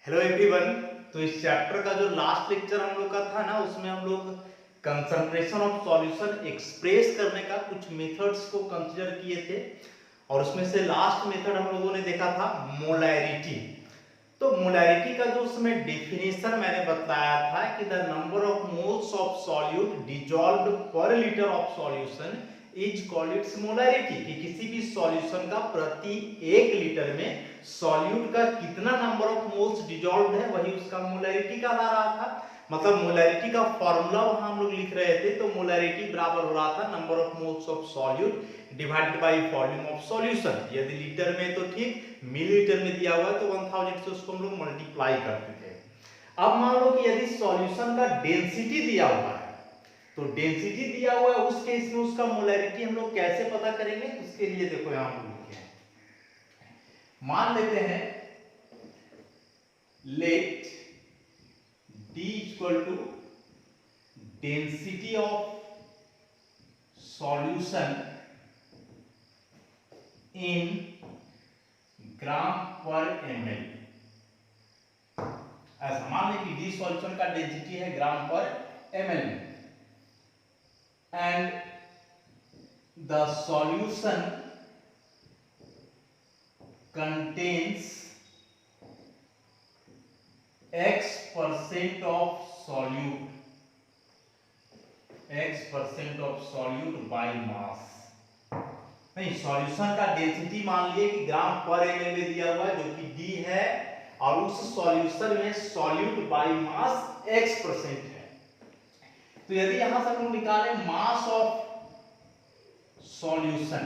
Hello everyone. तो इस chapter का जो लास्ट लेक्चर हम लोग का था ना, उसमें हम लोग कंसंट्रेशन ऑफ सॉल्यूशन एक्सप्रेस करने का कुछ मेथड्स को कंसीडर किए थे और उसमें से लास्ट मेथड हम लोगों ने देखा था मोलैरिटी। तो मोलैरिटी का जो उसमें डेफिनेशन मैंने बताया था कि the number of moles of solute dissolved per litre of solution is called its molarity, कि किसी भी सॉल्यूशन का प्रति 1 लीटर में सॉल्यूट का कितना नंबर ऑफ मोल्स डिजॉल्व्ड है वही उसका मोलैरिटी का आ रहा था। मतलब मोलैरिटी का फॉर्मूला वहां हम लोग लिख रहे थे, तो मोलैरिटी बराबर हो रहा था number of moles of solute divided by volume of solution. यदि लीटर में तो ठीक, मिलीलीटर में दिया हुआ है तो 1000 से उसको हम लोग मल्टीप्लाई करते थे। अब मान लो कि यदि सॉल्यूशन का डेंसिटी दिया हुआ है, तो डेंसिटी दिया हुआ है उस केस में उसका मोलैरिटी हम लोग कैसे पता करेंगे? उसके लिए देखो यहां हम लिखे हैं, मान लेते हैं let D equal to density of solution in gram per ml। ऐसा मान लें कि डी सॉल्यूशन का डेंसिटी है ग्राम पर ml में, and the solution contains x% of solute, x% of solute by mass. नहीं, सॉल्यूशन का डेंसिटी मान लिए कि ग्राम पर ml में दिया हुआ है जो कि D है, और उस सॉल्यूशन में सॉल्यूट बाय मास x% है। तो यदि यहां से हम लोग निकालें मास ऑफ सॉल्यूशन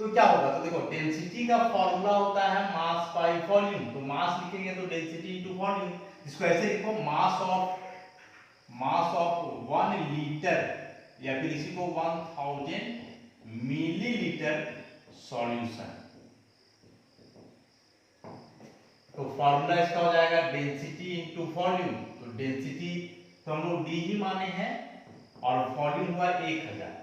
तो क्या होगा? तो देखो डेंसिटी का फॉर्मूला होता है मास बाय वॉल्यूम, तो मास लिखेंगे तो डेंसिटी इनटू वॉल्यूम। इसको ऐसे लिखो मास ऑफ 1 लीटर, या फिर इसी को 1000 मिलीलीटर सॉल्यूशन। तो फॉर्मूला इसका हो जाएगा डेंसिटी इनटू वॉल्यूम। तो डेंसिटी तो हम लोग डी ही माने हैं और वॉल्यूम हुआ 1000,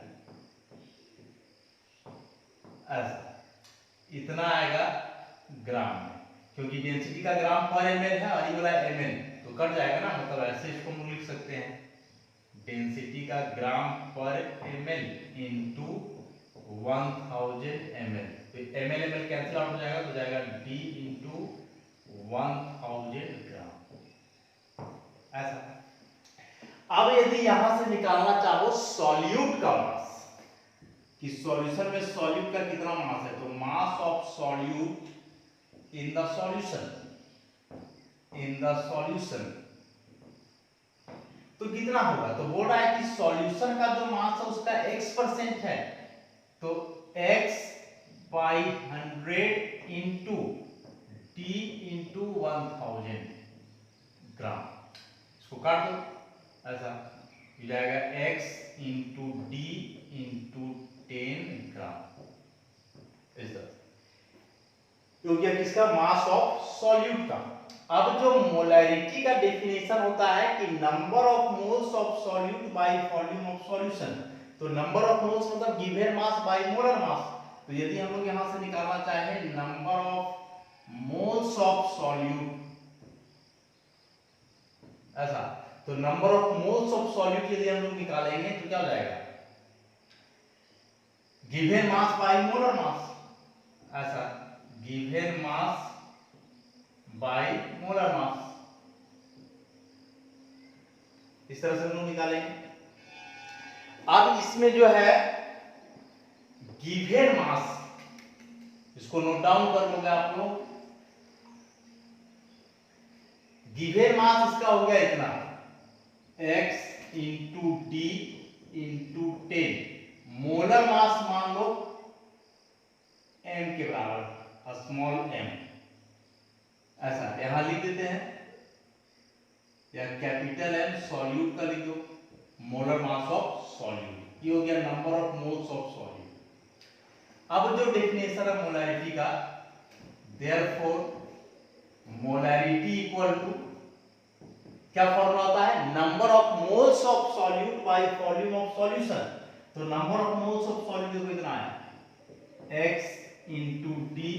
ऐसा इतना आएगा ग्राम में, क्योंकि डेंसिटी का ग्राम पर ml है और ये वाला ml तो कट जाएगा ना, मतलब ऐसे इसको हम लिख सकते हैं डेंसिटी का ग्राम पर ml इनटू 1000 ml। तो ml ml कैंसिल आउट हो जाएगा, तो जाएगा D इनटू 1000 ग्राम, ऐसा। अब यदि यहां से निकालना चाहो सॉल्यूट का मास, कि सॉल्यूशन में सॉल्यूट का कितना मास है, तो मास of solute in the solution तो कितना होगा? तो बोल रहा है कि सॉल्यूशन का जो मास है उसका x% है, तो x by 100 into D into 1000 ग्राम। इसको काट दो, ऐसा मिल जाएगा x इंटू D इंटू 10 ग्राम। हो गया किसका? मास ऑफ सॉल्यूट का। अब जो मोलैरिटी का डेफिनेशन होता है कि number of moles of solute by volume of solution, तो नंबर ऑफ मोल्स मतलब given mass by molar mass. तो यदि हम लोग यहां से निकालना चाहें number of moles of solute, ऐसा, तो number of moles of solute यदि हम लोग निकालेंगे तो क्या हो जाएगा? Given mass by molar mass, ऐसा, given mass by molar mass, इस तरह से हम लोग निकालेंगे। अब इसमें जो है गिवन मास, इसको नोट डाउन कर लोगे आप लोग। गिवन मास इसका हो गया इतना, x into D into 10। Molar mass मान लो m के बराबर, स्मॉल m, ऐसा यहां लिख देते हैं, या कैपिटल M सॉल्यूट का लिख दो, मोलर मास ऑफ सॉल्यूट। ये हो गया number of moles of solute. अब जो डेफिनेशन है मोलैरिटी का, देयरफॉर मोलैरिटी इक्वल टू क्या फॉर्मूला होता है? Number of moles of solute by volume of solution. तो number of moles of solute कितना है? x into D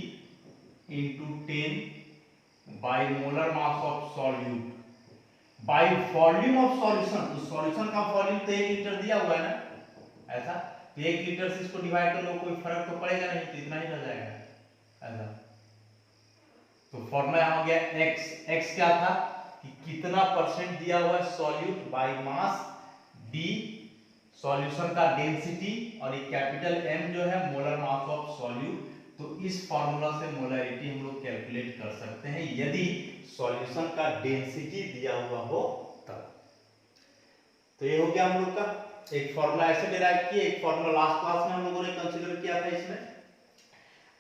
into 10 by molar mass of solute by volume of solution. तो solution का volume तो 1 litre दिया हुआ है ना, ऐसा तो 1 लीटर से इसको डिवाइड कर लो, कोई फर्क तो पड़ेगा नहीं, तो इतना ही रह जाएगा ऐसा। तो फॉर्मूला यहाँ हो गया x क्या था कि कितना परसेंट दिया हुआ है solute by mass, d solution का डेंसिटी, और ये कैपिटल M जो है मोलर मास ऑफ सॉल्यूट। तो इस फार्मूला से मोलैरिटी हम लोग कैलकुलेट कर सकते हैं यदि सॉल्यूशन का डेंसिटी दिया हुआ हो तब। तो ये हो गया हम लोग का एक फार्मूला ऐसे डिराइव किए, एक फार्मूला लास्ट क्लास में हम लोगों ने कंसीडर किया था इसमें।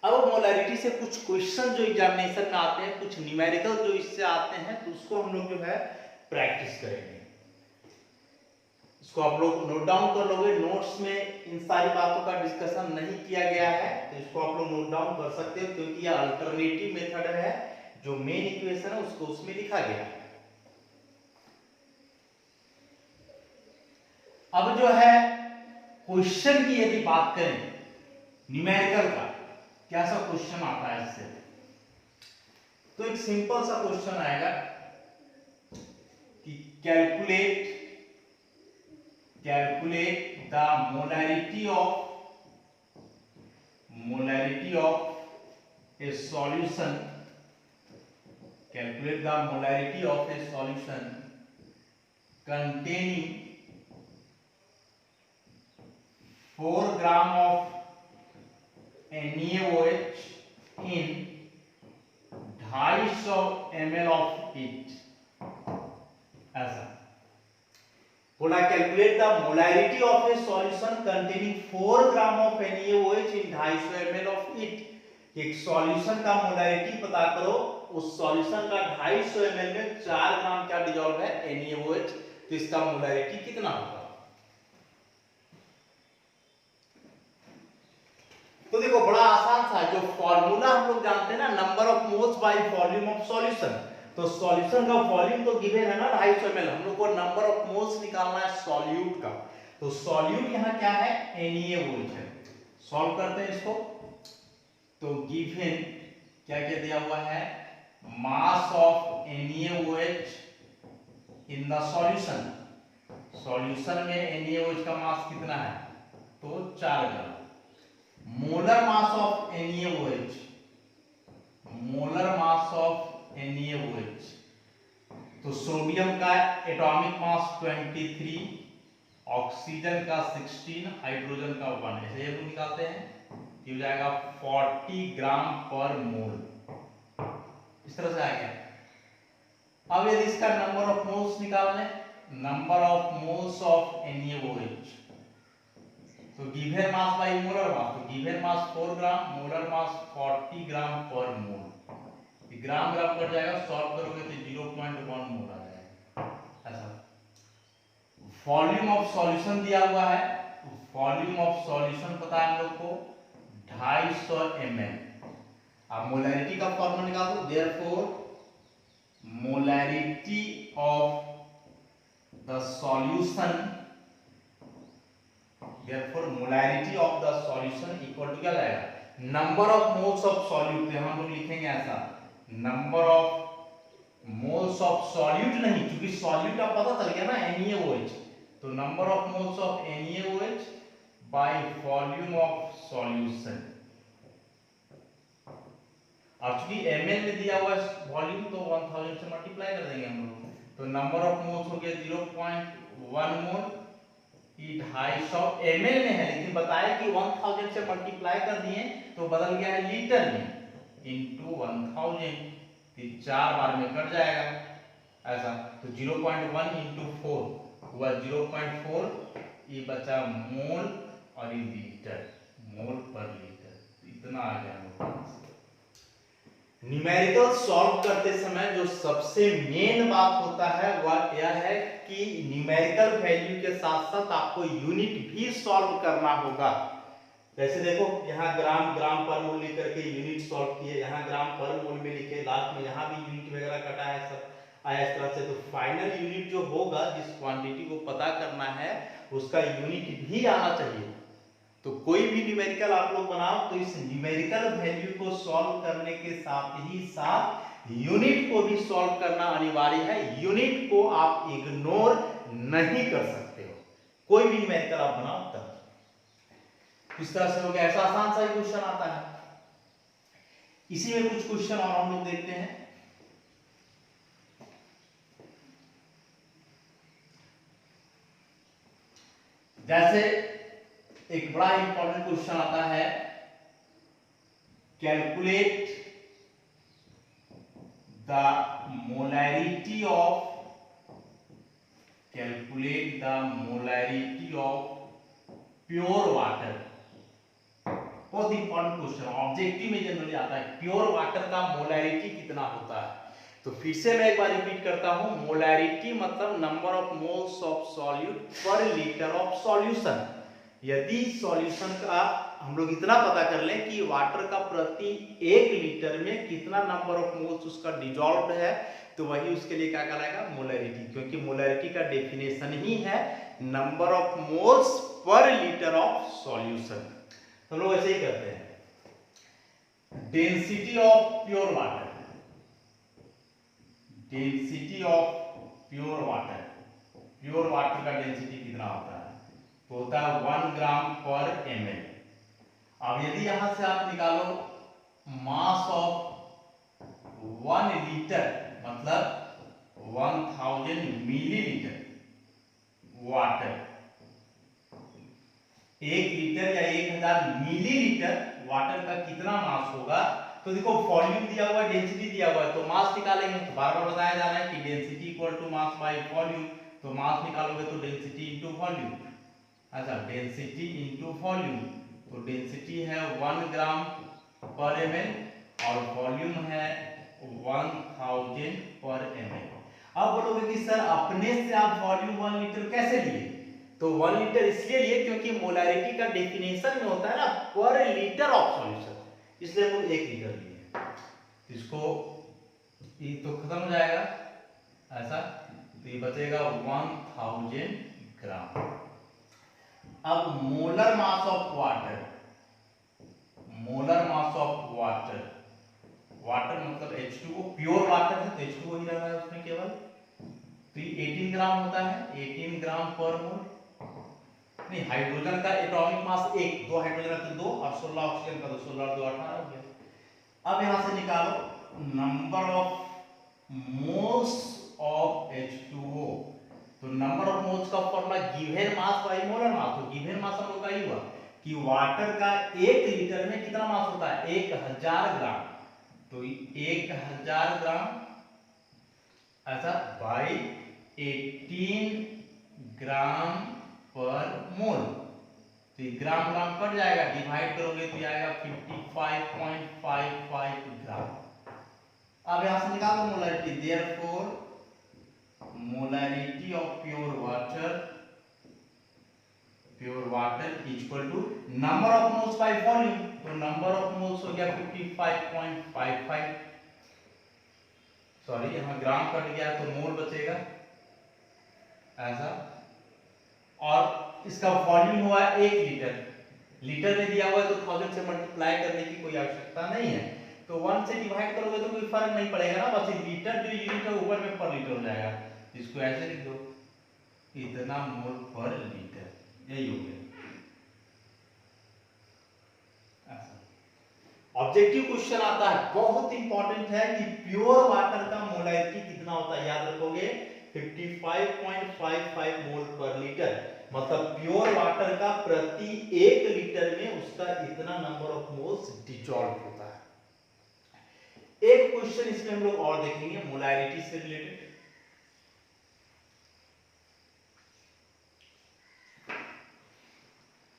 अब मोलैरिटी से कुछ क्वेश्चन जो एग्जामिनेशन में आते हैं, कुछ न्यूमेरिकल जो इससे आते हैं, तो उसको हम लोग जो है प्रैक्टिस करेंगे। इसको आप लोग नोट डाउन कर लोगे, नोट्स में इन सारी बातों का डिस्कशन नहीं किया गया है, तो इसको आप लोग नोट डाउन कर सकते हो, क्योंकि यह अल्टरनेटिव मेथड है, जो मेन इक्वेशन है उसको उसमें लिखा गया है। अब जो है क्वेश्चन की यदि बात करें न्यूमेरिकल का, क्या सा क्वेश्चन आता है इससे, तो एक सिंपल सा क्वेश्चन आएगा कि calculate the molarity of A solution, calculate the molarity of A solution containing 4 gram of NaOH in 250 ml of it। ऐसा बोला, calculate the molarity of A solution containing 4 gram of NaOH in 250 ml of it। एक solution का molarity पता करो, उस solution का 250 ml में 4 ग्राम क्या डिसॉल्व है, NaOH, तो इसका मोलैरिटी कितना होगा। तो देखो बड़ा आसान सा, जो फॉर्मूला हम लोग जानते हैं ना, number of moles by volume of solution, तो सॉल्यूशन का वॉल्यूम तो गिवन है ना 250 ml, हम लोग को नंबर ऑफ मोल्स निकालना है सॉल्यूट का। तो सॉल्यूट यहाँ क्या है, NaOH है। सॉल्व करते हैं इसको, तो गिवन क्या क्या दिया हुआ है, mass of NaOH in the solution, solution में NaOH का मास कितना है, तो 4 gram. Molar mass of NaOH, molar mass of NaOH, तो सोडियम का एटॉमिक मास 23, ऑक्सीजन का 16, हाइड्रोजन का 1, ऐसे ये लोग निकालते हैं, ये हो जाएगा 40 ग्राम पर मोल, इस तरह से आ गया। अब यदि इसका नंबर ऑफ मोल्स निकालने, number of moles of NaOH, तो given mass by molar mass, तो गिवन मास 4 ग्राम, मोलर मास 40 ग्राम पर मोल, ग्राम ग्राम कट जाएगा, सॉल्व करोगे तो 0.1 मोल आ जाएगा ऐसा। वॉल्यूम ऑफ सॉल्यूशन दिया हुआ है, वॉल्यूम ऑफ सॉल्यूशन पता है हम लोग को 250 ml। अब मोलैरिटी का फॉर्मूला निकाल दो, therefore molarity of the solution, therefore molarity of the solution equal to क्या जाएगा, number of moles of solute, तो हम लोग लिखेंगे ऐसा, number of moles of solute नहीं, क्योंकि सॉल्यूट का पता चल गया ना NaOH, तो number of moles of NaOH bye volume of solution. और चूंकि ml में दिया हुआ है वॉल्यूम, तो 1000 से मल्टीप्लाई कर देंगे हम लोग, तो नंबर ऑफ मोल्स हो गया 0.1 मोल, 250 ml में है, लेकिन बताया कि 1000 से मल्टीप्लाई कर दिए तो बदल गया है लीटर में, इनटू 1000, ये 4 बार में कट जाएगा ऐसा, तो 0.1 इंटू 4 हुआ 0.4, ये बचा मोल और ये लीटर, मोल पर लीटर, इतना आ गया मोल। न्यूमेरिकल सॉल्व करते समय जो सबसे मेन बात होता है वह यह है कि न्यूमेरिकल वैल्यू के साथ साथ आपको यूनिट भी सॉल्व करना होगा। जैसे देखो यहाँ ग्राम ग्राम पर मोल लेकर के यूनिट सॉल्व किए, यहाँ ग्राम पर मोल में लिखे, लास्ट में यहाँ भी यूनिट वगैरह कटा है, सब आया इस तरह से। तो फाइनल यूनिट जो होगा, जिस क्वांटिटी को पता करना है, उसका यूनिट भी आना चाहिए। तो कोई भी न्यूमेरिकल आप लोग बनाओ तो इस न्यूमेरिकल वैल्यू को सॉल्व करने के साथ ही साथ यूनिट को भी सॉल्व करना अनिवार्य है। यूनिट को आप इग्नोर नहीं कर सकते हो, कोई भी न्यूमेरिकल आप बनाओ तब। इस तरह से हो गया, ऐसा आसान सा क्वेश्चन आता है। इसी में कुछ क्वेश्चन और हम लोग देखते हैं। जैसे एक बड़ा इंपॉर्टेंट क्वेश्चन आता है, calculate the molarity of pure water. बहुत इंपॉर्टेंट क्वेश्चन, ऑब्जेक्टिव में जनरली आता है, प्योर वाटर का मोलैरिटी कितना होता है। तो फिर से मैं एक बार रिपीट करता हूं, मोलैरिटी मतलब number of moles of solute पर लीटर ऑफ सॉल्यूशन। यदि सॉल्यूशन का हम लोग इतना पता कर लें कि वाटर का प्रति 1 लीटर में कितना नंबर ऑफ मोल्स उसका डिजॉल्व्ड है, तो वही उसके लिए क्या कहलाएगा, मोलैरिटी। क्योंकि मोलैरिटी का डेफिनेशन ही है number of moles per litre of solution. तो लोग ऐसे ही करते हैं, density of pure water, density of pure water, pure water का डेंसिटी कितना होता है, तो होता है 1 ग्राम पर ml। अब यदि यहां से आप निकालो मास ऑफ 1 लीटर मतलब 1000 मिलीलीटर वाटर, 1 लीटर या 1000 मिलीलीटर वाटर का कितना मास होगा। तो देखो वॉल्यूम दिया हुआ है, डेंसिटी दिया हुआ है, तो मास निकालेंगे। तो बार बार बताया जा रहा है कि density equal to mass by volume, तो मास निकालोगे तो डेंसिटी इनटू वॉल्यूम। अच्छा, डेंसिटी इनटू वॉल्यूम, तो डेंसिटी है 1 ग्राम पर ml और वॉल्यूम है 1000 पर ml। अब बोलोगे कि सर अपने से आप वॉल्यूम 1 लीटर कैसे लिए, तो 1 लीटर इसलिए लिए क्योंकि मोलैरिटी का डेफिनेशन में होता है ना पर लीटर ऑफ सॉल्यूशन, इसलिए हम 1 लीटर लिए। इसको ये तो खत्म हो जाएगा ऐसा, तो ये बचेगा 1000 ग्राम। अब molar mass of water, molar mass of water, water मतलब H2O, प्योर वाटर है तो H2O ही रह रहा है उसमें केवल, तो ये 18 ग्राम होता है, 18 ग्राम पर मोल। नहीं, हाइड्रोजन का एटॉमिक मास 1, 2 हाइड्रोजन का 2 और 16 ऑक्सीजन का 2, 16 और 2 18 हो गया। अब यहां से निकालो number of moles of H2O, तो नंबर ऑफ मोल्स का formula given mass by molar mass. तो गिवन मास हम लोग का ही हुआ कि वाटर का 1 लीटर में कितना मास होता है, 1000 ग्राम, तो 1000 ग्राम ऐसा बाय 18 ग्राम पर मोल, तो ये ग्राम ग्राम कट जाएगा, डिवाइड करोगे तो आएगा 55.55 ग्राम। अब यहां से निकालो molarity, therefore molarity of pure water equal to number of moles by volume, तो नंबर ऑफ मोल्स हो गया 55.55, सॉरी यहां ग्राम कट गया तो मोल बचेगा ऐसा, और इसका वॉल्यूम हुआ 1 लीटर, लीटर में दिया हुआ है तो 1000 से मल्टीप्लाई करने की कोई आवश्यकता नहीं है, तो 1 से डिवाइड करोगे तो कोई फर्क नहीं पड़ेगा ना, बस लीटर जो यूनिट है ऊपर में पर लीटर हो जाएगा, इसको ऐसे लिख दो इतना मोल पर लीटर, यही हो गया। ऑब्जेक्टिव क्वेश्चन आता है, बहुत इंपॉर्टेंट है कि प्योर वाटर का मोलैरिटी कितना होता है, याद रखोगे 55.55 मोल पर लीटर, मतलब प्योर वाटर का प्रति 1 लीटर में उसका इतना नंबर ऑफ मोल्स डिसॉल्व होता है। एक क्वेश्चन इसमें हम लोग और देखेंगे मोलैरिटी से रिलेटेड।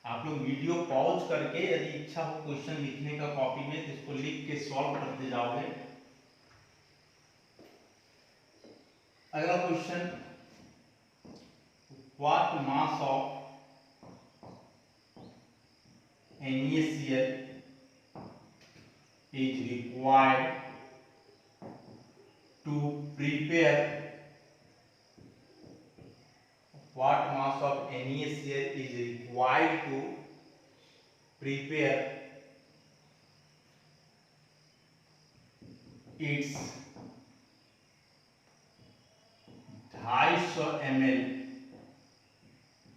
आप लोग वीडियो पॉज करके यदि इच्छा हो क्वेश्चन लिखने का कॉपी में तो इसको लिख के सॉल्व करते जाओगे। अगला question, what mass of NaCl is required to prepare, what mass of NaCl is required to prepare its 250 ml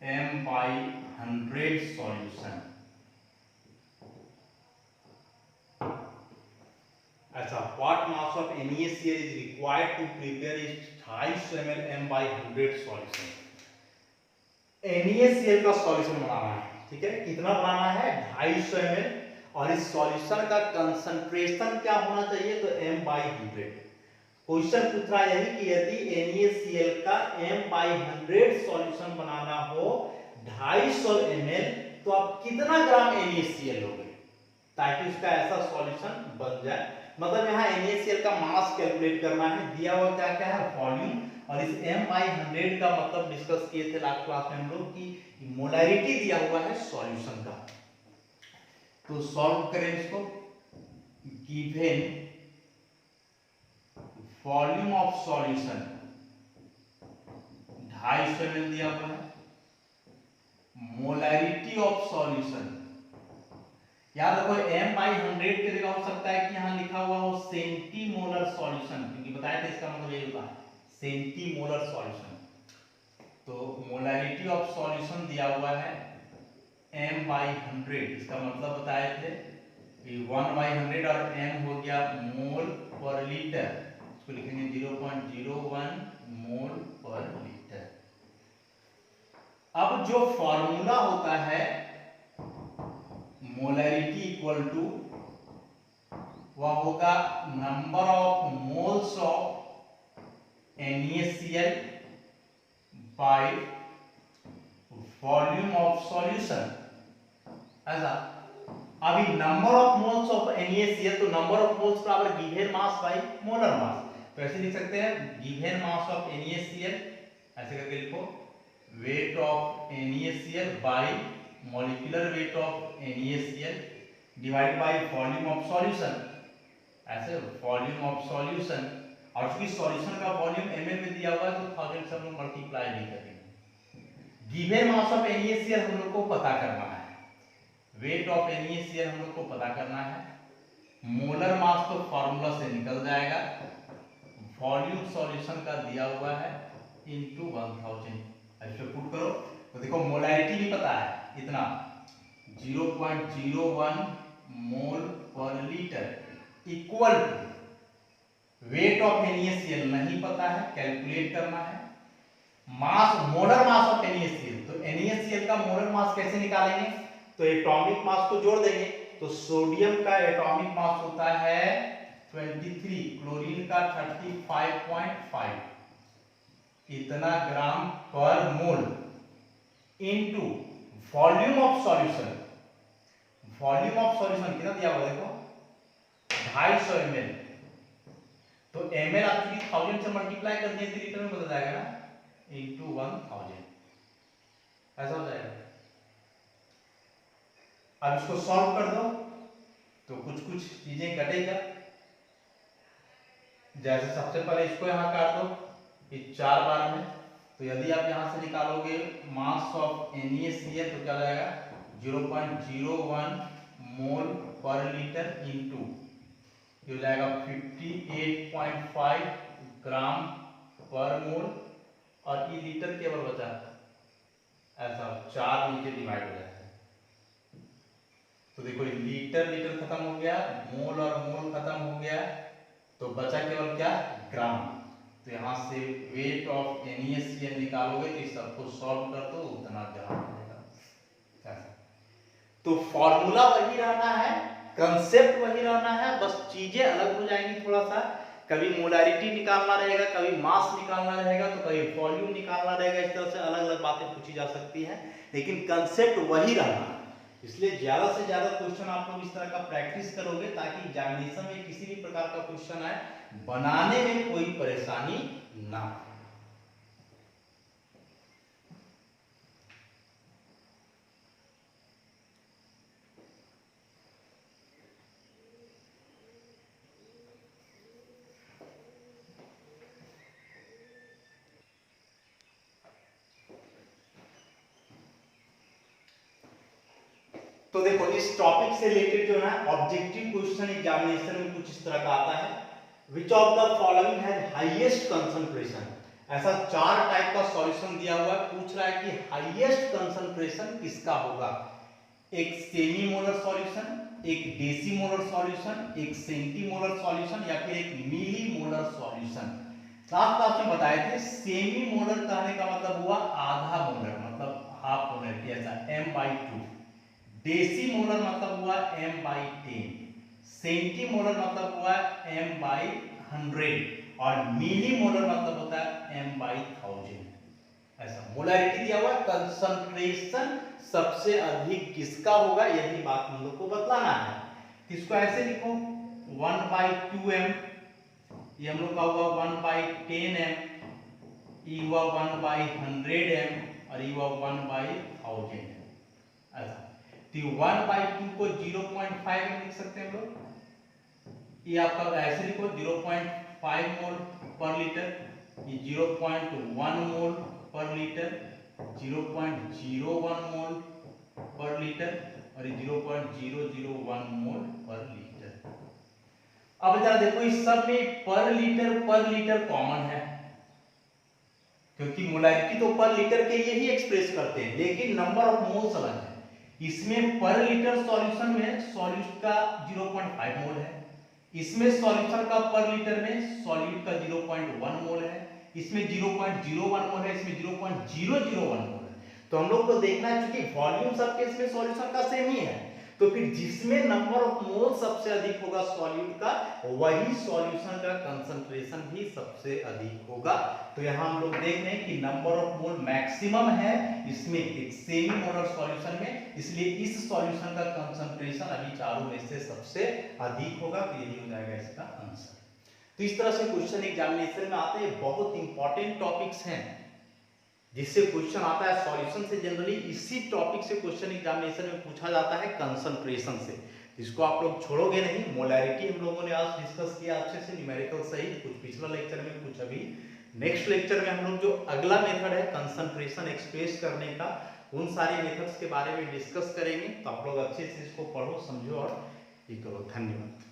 m/100 solution. अच्छा, what mass of NaCl is required to prepare its 250 ml m/100 solution. NaCl का solution बनाना है, ठीक है, कितना बनाना है 250 ml, और इस सॉल्यूशन का कंसंट्रेशन क्या होना चाहिए, तो m/100। क्वेश्चन पूछ रहा है यही कि यदि NaCl का m/100 सॉल्यूशन बनाना हो 250 ml, तो आप कितना ग्राम NaCl लोगे ताकि उसका ऐसा सॉल्यूशन बन जाए। मतलब यहाँ NaCl का मास कैलकुलेट करना है, दिया हुआ क्या क्या है, वॉल्यूम, और इस m/100 का मतलब डिस्कस किए थे लास्ट क्लास में हम लोग की मोलैरिटी दिया हुआ है सॉल्यूशन का। तो सॉल्व करें इसको, given volume of solution 250 ml दिया हुआ है, मोलैरिटी ऑफ सॉल्यूशन, याद रखो m/100 की जगह हो सकता है कि यहां लिखा हुआ हो सेंटीमोलर सॉल्यूशन, क्योंकि बताया था इसका मतलब यही होता है सेंटीमोलर सॉल्यूशन। तो मोलैरिटी ऑफ सॉल्यूशन दिया हुआ है m/100, इसका मतलब बताए थे 1/100 और n हो गया मोल पर लीटर, इसको लिखेंगे 0.01 मोल पर लीटर। अब जो फॉर्मूला होता है मोलैरिटी इक्वल टू वह होगा number of moles of NaCl bye volume of solution. ऐसा, अभी number of moles of NaCl, तो नंबर ऑफ मोल्स बराबर given mass by molar mass, तो ऐसे लिख सकते हैं गिवन मास ऑफ NaCl, ऐसे करके लिखो wait of NaCl bye molecular weight of NaCl divide by volume of solution, ऐसे वॉल्यूम ऑफ सॉल्यूशन, और चूंकि सॉल्यूशन का वॉल्यूम ml में दिया हुआ है तो 1000 से हम लोग मल्टीप्लाई नहीं करेंगे। गिवन मास ऑफ NaCl हम लोग को पता करना है, वेट ऑफ NaCl हम लोग को पता करना है, मोलर मास तो फार्मूला से निकल जाएगा, वॉल्यूम सॉल्यूशन का दिया हुआ है इनटू 1000, ऐसे पुट करो तो देखो मोलैरिटी भी पता है इतना 0.01 mole per litre equal to weight of NaCl नहीं पता है, कैलकुलेट करना है, mass molar mass of NaCl, तो NaCl का मोलर मास कैसे निकालेंगे, तो एटॉमिक मास को जोड़ देंगे, तो सोडियम का एटॉमिक मास होता है 23, क्लोरीन का 35.5, इतना gram per mole into volume of solution, volume of solution कितना दिया हुआ देखो 250 ml, तो ml आप चूंकि 1000 से मल्टीप्लाई कर दिए तो लीटर में बदल जाएगा ना, इनटू 1000, ऐसा हो जाएगा। अब इसको सॉल्व कर दो तो कुछ कुछ चीजें घटेगा, जैसे सबसे पहले इसको यहां काट दो इस 4 बार में, तो यदि आप यहां से निकालोगे मास ऑफ NaCl तो क्या जाएगा 0.01 मोल पर लीटर इनटू ये हो जाएगा 58.5 ग्राम पर मोल, और ये लीटर केवल बचा ऐसा 4 नीचे डिवाइड हो जाएगा, तो देखो लीटर लीटर खत्म हो गया, मोल और मोल खत्म हो गया, तो बचा केवल क्या ग्राम, तो यहां से वेट ऑफ NaCl निकालोगे तो इस सबको सॉल्व कर दो उतना ग्राम मिलेगा। तो फॉर्मूला वही रहना है, कंसेप्ट वही रहना है, बस चीजें अलग हो जाएंगी थोड़ा सा, कभी मोलैरिटी निकालना रहेगा, कभी मास निकालना रहेगा, तो कभी वॉल्यूम निकालना रहेगा, इस तरह से अलग अलग बातें पूछी जा सकती है, लेकिन कंसेप्ट वही रहना है। इसलिए ज्यादा से ज्यादा क्वेश्चन आप लोग इस तरह का प्रैक्टिस करोगे ताकि एग्जामिनेशन में किसी भी प्रकार का क्वेश्चन आए बनाने में कोई परेशानी ना हो। तो देखो इस टॉपिक से रिलेटेड जो है ऑब्जेक्टिव क्वेश्चन एग्जामिनेशन में कुछ इस तरह का आता है, which of the following has highest concentration. ऐसा 4 टाइप का सॉल्यूशन दिया हुआ है, पूछ रहा है कि हाईएस्ट कंसंट्रेशन किसका होगा। एक सेमी मोलर सॉल्यूशन, एक डेसी मोलर सॉल्यूशन, एक सेंटीमोलर सॉल्यूशन या फिर एक मिली मोलर सॉल्यूशन। लास्ट क्लास में बताए थे सेमी मोलर कहने का मतलब हुआ आधा मोलर, मतलब हाफ मोलर, ऐसा m/2। डेसी मोलर मतलब हुआ m/10, सेंटीमोलर मतलब हुआ m/100 और मिली मोलर मतलब होता है m/1000। ऐसा मोलैरिटी दिया हुआ है, कंसंट्रेशन सबसे अधिक किसका होगा यही बात हम लोग को बतलाना है। इसको ऐसे लिखो 1/2m, ये हम लोग का हुआ 1/10m, ये हुआ 1/100m और ये हुआ 1/1000। ऐसा तो 1/2 को 0.5 में लिख सकते हैं हम लोग, ये आपका ऐसे लिखो 0.5 मोल पर लीटर, ये 0.1 मोल per litre, 0.01 mole per litre और ये 0.001 मोल पर लीटर। अब जरा देखो इस सब में पर लीटर कॉमन है, क्योंकि मोलैरिटी तो पर लीटर के लिए ही एक्सप्रेस करते हैं, लेकिन नंबर ऑफ मोल्स अलग है। इसमें पर लीटर सॉल्यूशन में सॉल्यूट का 0.5 मोल है, इसमें सॉल्यूशन का पर लीटर में सॉल्यूट का 0.1 मोल है, इसमें 0.01 मोल है, इसमें 0.001 मोल है। तो हम लोग को देखना है क्योंकि वॉल्यूम सबके इसमें सॉल्यूशन का सेम ही है, तो फिर जिसमें नंबर ऑफ मोल सबसे अधिक होगा सॉल्यूट का, वही सॉल्यूशन का कंसंट्रेशन भी सबसे अधिक होगा। तो यहाँ हम लोग देख रहे हैं कि नंबर ऑफ मोल मैक्सिमम है इसमें एक सेमी मोलर सॉल्यूशन में, इसलिए इस सॉल्यूशन का कंसंट्रेशन अभी चारों में से सबसे अधिक होगा। तो यही हो जाएगा इसका आंसर। तो इस तरह से क्वेश्चन एग्जामिनेशन में आते हैं, बहुत इंपॉर्टेंट टॉपिक्स हैं जिससे क्वेश्चन आता है सॉल्यूशन से। जनरली इसी टॉपिक से क्वेश्चन एग्जामिनेशन में पूछा जाता है कंसंट्रेशन से, जिसको आप लोग छोड़ोगे नहीं। मोलैरिटी हम लोगों ने आज डिस्कस किया अच्छे से, न्यूमेरिकल सहित, कुछ पिछला लेक्चर में, कुछ अभी नेक्स्ट लेक्चर में हम लोग जो अगला मेथड है कंसंट्रेशन एक्सप्रेस करने का, उन सारे मेथड्स के बारे में डिस्कस करेंगे। तो आप लोग अच्छे से इसको पढ़ो, समझो और ये करो। धन्यवाद।